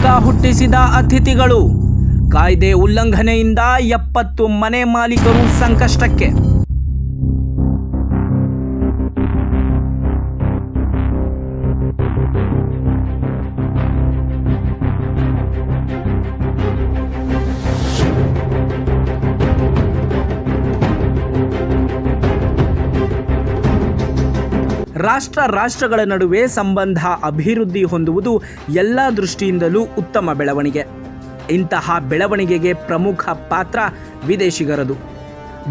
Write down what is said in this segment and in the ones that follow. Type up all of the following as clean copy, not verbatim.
ಆತಂಕ ಹುಟ್ಟಿಸಿದ ಅತಿಥಿಗಳು. ಕಾಯ್ದೆ ಉಲ್ಲಂಘನೆಯಿಂದ 70 ಮನೆ ಮಾಲೀಕರು ಸಂಕಷ್ಟಕ್ಕೆ. ರಾಷ್ಟ್ರಗಳ ನಡುವೆ ಸಂಬಂಧ ಅಭಿವೃದ್ಧಿ ಹೊಂದುವುದು ಎಲ್ಲ ದೃಷ್ಟಿಯಿಂದಲೂ ಉತ್ತಮ ಬೆಳವಣಿಗೆ. ಇಂತಹ ಬೆಳವಣಿಗೆಗೆ ಪ್ರಮುಖ ಪಾತ್ರ ವಿದೇಶಿಗರದು.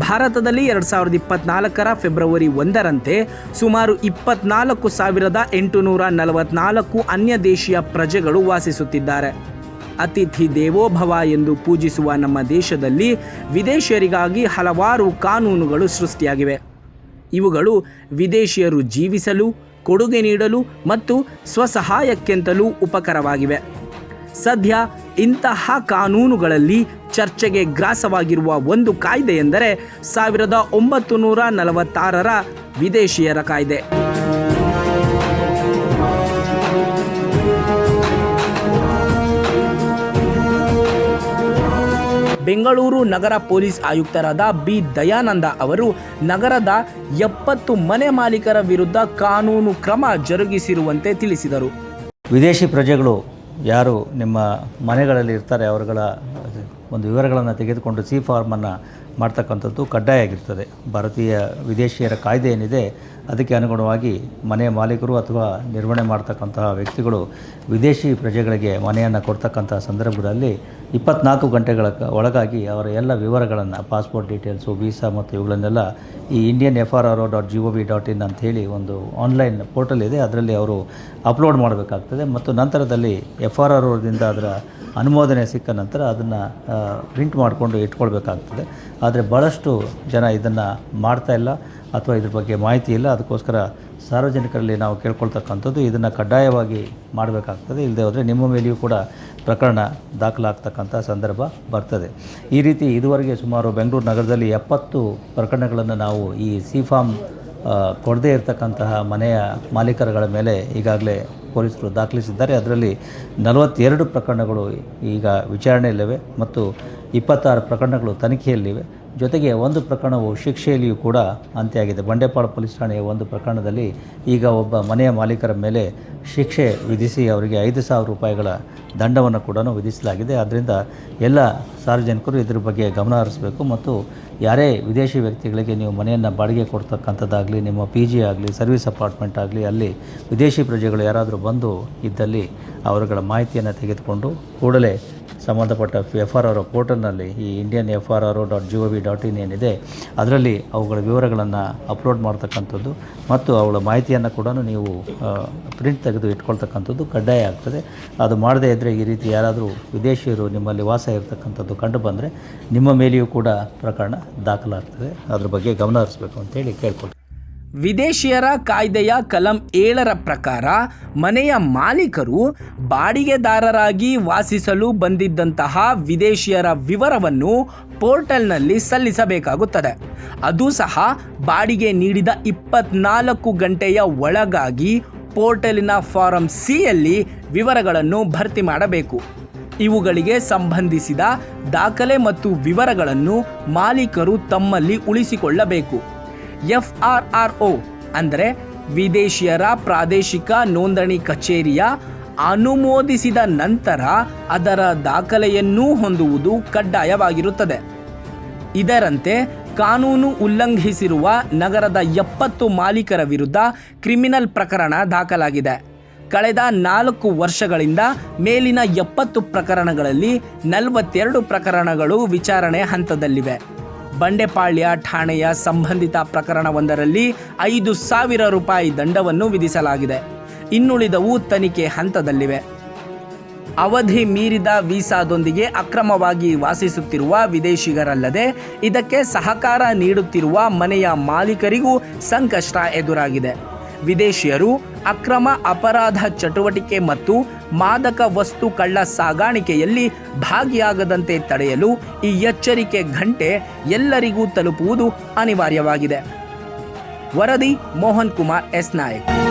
ಭಾರತದಲ್ಲಿ 2024 ಫೆಬ್ರವರಿ 1ರಂತೆ ಸುಮಾರು 24,844 ಅನ್ಯ ದೇಶೀಯ ಪ್ರಜೆಗಳು ವಾಸಿಸುತ್ತಿದ್ದಾರೆ. ಅತಿಥಿ ದೇವೋಭವ ಎಂದು ಪೂಜಿಸುವ ನಮ್ಮ ದೇಶದಲ್ಲಿ ವಿದೇಶಿಯರಿಗಾಗಿ ಹಲವಾರು ಕಾನೂನುಗಳು ಸೃಷ್ಟಿಯಾಗಿವೆ. ಇವುಗಳು ವಿದೇಶಿಯರು ಜೀವಿಸಲು, ಕೊಡುಗೆ ನೀಡಲು ಮತ್ತು ಸ್ವಸಹಾಯಕ್ಕೆಂತಲೂ ಉಪಕರವಾಗಿವೆ. ಸದ್ಯ ಇಂತಹ ಕಾನೂನುಗಳಲ್ಲಿ ಚರ್ಚೆಗೆ ಗ್ರಾಸವಾಗಿರುವ ಒಂದು ಕಾಯ್ದೆ ಎಂದರೆ 1946ರ ವಿದೇಶಿಯರ ಕಾಯ್ದೆ. ಬೆಂಗಳೂರು ನಗರ ಪೊಲೀಸ್ ಆಯುಕ್ತರಾದ ಬಿ ದಯಾನಂದ ಅವರು ನಗರದ 70 ಮನೆ ಮಾಲೀಕರ ವಿರುದ್ಧ ಕಾನೂನು ಕ್ರಮ ಜರುಗಿಸಿರುವಂತೆ ತಿಳಿಸಿದರು. ವಿದೇಶಿ ಪ್ರಜೆಗಳು ಯಾರು ನಿಮ್ಮ ಮನೆಗಳಲ್ಲಿ ಇರ್ತಾರೆ ಅವರುಗಳ ಒಂದು ವಿವರಗಳನ್ನು ತೆಗೆದುಕೊಂಡು ಸಿ ಫಾರ್ಮನ್ನು ಮಾಡ್ತಕ್ಕಂಥದ್ದು ಕಡ್ಡಾಯ ಆಗಿರ್ತದೆ. ಭಾರತೀಯ ವಿದೇಶಿಯರ ಕಾಯ್ದೆ ಏನಿದೆ ಅದಕ್ಕೆ ಅನುಗುಣವಾಗಿ ಮನೆ ಮಾಲೀಕರು ಅಥವಾ ನಿರ್ವಹಣೆ ಮಾಡ್ತಕ್ಕಂತಹ ವ್ಯಕ್ತಿಗಳು ವಿದೇಶಿ ಪ್ರಜೆಗಳಿಗೆ ಮನೆಯನ್ನು ಕೊಡ್ತಕ್ಕಂಥ ಸಂದರ್ಭದಲ್ಲಿ 24 ಗಂಟೆಗಳ ಒಳಗಾಗಿ ಅವರ ಎಲ್ಲ ವಿವರಗಳನ್ನು, ಪಾಸ್ಪೋರ್ಟ್ ಡೀಟೇಲ್ಸು, ವೀಸಾ ಮತ್ತು ಇವುಗಳನ್ನೆಲ್ಲ ಈ indianFRRO.gov.in ಅಂಥೇಳಿ ಒಂದು ಆನ್ಲೈನ್ ಪೋರ್ಟಲ್ ಇದೆ, ಅದರಲ್ಲಿ ಅವರು ಅಪ್ಲೋಡ್ ಮಾಡಬೇಕಾಗ್ತದೆ. ಮತ್ತು ನಂತರದಲ್ಲಿ FRROದಿಂದ ಅದರ ಅನುಮೋದನೆ ಸಿಕ್ಕ ನಂತರ ಅದನ್ನು ಪ್ರಿಂಟ್ ಮಾಡಿಕೊಂಡು ಇಟ್ಕೊಳ್ಬೇಕಾಗ್ತದೆ. ಆದರೆ ಭಾಳಷ್ಟು ಜನ ಇದನ್ನು ಮಾಡ್ತಾಯಿಲ್ಲ ಅಥವಾ ಇದ್ರ ಬಗ್ಗೆ ಮಾಹಿತಿ ಇಲ್ಲ. ಅದಕ್ಕೋಸ್ಕರ ಸಾರ್ವಜನಿಕರಲ್ಲಿ ನಾವು ಕೇಳ್ಕೊಳ್ತಕ್ಕಂಥದ್ದು ಇದನ್ನು ಕಡ್ಡಾಯವಾಗಿ ಮಾಡಬೇಕಾಗ್ತದೆ. ಇಲ್ಲದೆ ಹೋದರೆ ನಿಮ್ಮ ಮೇಲೆಯೂ ಕೂಡ ಪ್ರಕರಣ ದಾಖಲಾಗ್ತಕ್ಕಂಥ ಸಂದರ್ಭ ಬರ್ತದೆ. ಈ ರೀತಿ ಇದುವರೆಗೆ ಸುಮಾರು ಬೆಂಗಳೂರು ನಗರದಲ್ಲಿ 70 ಪ್ರಕರಣಗಳನ್ನು ನಾವು ಈ ಸಿ ಫಾರ್ಮ್ ಕೊಡದೇ ಇರತಕ್ಕಂತಹ ಮನೆಯ ಮಾಲೀಕರುಗಳ ಮೇಲೆ ಈಗಾಗಲೇ ಪೊಲೀಸರು ದಾಖಲಿಸಿದ್ದಾರೆ. ಅದರಲ್ಲಿ 42 ಪ್ರಕರಣಗಳು ಈಗ ವಿಚಾರಣೆಯಲ್ಲಿವೆ ಮತ್ತು 26 ಪ್ರಕರಣಗಳು ತನಿಖೆಯಲ್ಲಿವೆ. ಜೊತೆಗೆ ಒಂದು ಪ್ರಕರಣವು ಶಿಕ್ಷೆಯಲ್ಲಿಯೂ ಕೂಡ ಅಂತ್ಯ ಆಗಿದೆ. ಬಂಡೆಪಾಳ ಪೊಲೀಸ್ ಠಾಣೆಯ ಒಂದು ಪ್ರಕರಣದಲ್ಲಿ ಈಗ ಒಬ್ಬ ಮನೆಯ ಮಾಲೀಕರ ಮೇಲೆ ಶಿಕ್ಷೆ ವಿಧಿಸಿ ಅವರಿಗೆ 5,000 ರೂಪಾಯಿಗಳ ದಂಡವನ್ನು ಕೂಡ ವಿಧಿಸಲಾಗಿದೆ. ಆದ್ದರಿಂದ ಎಲ್ಲ ಸಾರ್ವಜನಿಕರು ಇದರ ಬಗ್ಗೆ ಗಮನ ಹರಿಸಬೇಕು ಮತ್ತು ಯಾರೇ ವಿದೇಶಿ ವ್ಯಕ್ತಿಗಳಿಗೆ ನೀವು ಮನೆಯನ್ನು ಬಾಡಿಗೆ ಕೊಡ್ತಕ್ಕಂಥದ್ದಾಗಲಿ, ನಿಮ್ಮ PG ಆಗಲಿ, ಸರ್ವಿಸ್ ಅಪಾರ್ಟ್ಮೆಂಟ್ ಆಗಲಿ, ಅಲ್ಲಿ ವಿದೇಶಿ ಪ್ರಜೆಗಳು ಯಾರಾದರೂ ಬಂದು ಇದ್ದಲ್ಲಿ ಅವರುಗಳ ಮಾಹಿತಿಯನ್ನು ತೆಗೆದುಕೊಂಡು ಕೂಡಲೇ ಸಂಬಂಧಪಟ್ಟ FRRO ಪೋರ್ಟಲ್ನಲ್ಲಿ ಈ indianFRRO.gov.in ಏನಿದೆ ಅದರಲ್ಲಿ ಅವುಗಳ ವಿವರಗಳನ್ನು ಅಪ್ಲೋಡ್ ಮಾಡ್ತಕ್ಕಂಥದ್ದು ಮತ್ತು ಅವುಗಳ ಮಾಹಿತಿಯನ್ನು ಕೂಡ ನೀವು ಪ್ರಿಂಟ್ ತೆಗೆದು ಇಟ್ಕೊಳ್ತಕ್ಕಂಥದ್ದು ಕಡ್ಡಾಯ ಆಗ್ತದೆ. ಅದು ಮಾಡದೇ ಇದ್ದರೆ ಈ ರೀತಿ ಯಾರಾದರೂ ವಿದೇಶಿಯರು ನಿಮ್ಮಲ್ಲಿ ವಾಸ ಇರತಕ್ಕಂಥದ್ದು ಕಂಡು ಬಂದರೆ ನಿಮ್ಮ ಮೇಲೆಯೂ ಕೂಡ ಪ್ರಕರಣ ದಾಖಲಾಗ್ತದೆ. ಅದ್ರ ಬಗ್ಗೆ ಗಮನ ಹರಿಸಬೇಕು ಅಂತೇಳಿ ಕೇಳ್ಕೊಳ್ತೀನಿ. ವಿದೇಶಿಯರ ಕಾಯ್ದೆಯ ಕಲಂ 7ರ ಪ್ರಕಾರ ಮನೆಯ ಮಾಲೀಕರು ಬಾಡಿಗೆದಾರರಾಗಿ ವಾಸಿಸಲು ಬಂದಿದ್ದಂತಹ ವಿದೇಶಿಯರ ವಿವರವನ್ನು ಪೋರ್ಟಲ್ನಲ್ಲಿ ಸಲ್ಲಿಸಬೇಕಾಗುತ್ತದೆ. ಅದು ಸಹ ಬಾಡಿಗೆ ನೀಡಿದ 24 ಗಂಟೆಯ ಒಳಗಾಗಿ ಪೋರ್ಟಲಿನ ಫಾರಂ ಸಿಯಲ್ಲಿ ವಿವರಗಳನ್ನು ಭರ್ತಿ ಮಾಡಬೇಕು. ಇವುಗಳಿಗೆ ಸಂಬಂಧಿಸಿದ ದಾಖಲೆ ಮತ್ತು ವಿವರಗಳನ್ನು ಮಾಲೀಕರು ತಮ್ಮಲ್ಲಿ ಉಳಿಸಿಕೊಳ್ಳಬೇಕು. FRRO ಅಂದರೆ ವಿದೇಶಿಯರ ಪ್ರಾದೇಶಿಕ ನೋಂದಣಿ ಕಚೇರಿಯ ಅನುಮೋದಿಸಿದ ನಂತರ ಅದರ ದಾಖಲೆಯನ್ನೂ ಹೊಂದುವುದು ಕಡ್ಡಾಯವಾಗಿರುತ್ತದೆ. ಇದರಂತೆ ಕಾನೂನು ಉಲ್ಲಂಘಿಸಿರುವ ನಗರದ 70 ಮಾಲೀಕರ ವಿರುದ್ಧ ಕ್ರಿಮಿನಲ್ ಪ್ರಕರಣ ದಾಖಲಾಗಿದೆ. ಕಳೆದ 4 ವರ್ಷಗಳಿಂದ ಮೇಲಿನ 70 ಪ್ರಕರಣಗಳಲ್ಲಿ 42 ಪ್ರಕರಣಗಳು ವಿಚಾರಣೆ ಹಂತದಲ್ಲಿವೆ. ಬಂಡೆಪಾಳ್ಯ ಠಾಣೆಯ ಸಂಬಂಧಿತ ಪ್ರಕರಣವೊಂದರಲ್ಲಿ 5,000 ರೂಪಾಯಿ ದಂಡವನ್ನು ವಿಧಿಸಲಾಗಿದೆ. ಇನ್ನುಳಿದವು ತನಿಖೆ ಹಂತದಲ್ಲಿವೆ. ಅವಧಿ ಮೀರಿದ ವೀಸಾದೊಂದಿಗೆ ಅಕ್ರಮವಾಗಿ ವಾಸಿಸುತ್ತಿರುವ ವಿದೇಶಿಗರಲ್ಲದೆ ಇದಕ್ಕೆ ಸಹಕಾರ ನೀಡುತ್ತಿರುವ ಮನೆಯ ಮಾಲೀಕರಿಗೂ ಸಂಕಷ್ಟ ಎದುರಾಗಿದೆ. ವಿದೇಶಿಯರು ಅಕ್ರಮ ಅಪರಾಧ ಚಟುವಟಿಕೆ ಮತ್ತು ಮಾದಕ ವಸ್ತು ಕಳ್ಳ ಸಾಗಾಣಿಕೆಯಲ್ಲಿ ಭಾಗಿಯಾಗದಂತೆ ತಡೆಯಲು ಈ ಎಚ್ಚರಿಕೆ ಗಂಟೆ ಎಲ್ಲರಿಗೂ ತಲುಪುವುದು ಅನಿವಾರ್ಯವಾಗಿದೆ. ವರದಿ ಮೋಹನ್ ಕುಮಾರ್ ಎಸ್ ನಾಯಕ್.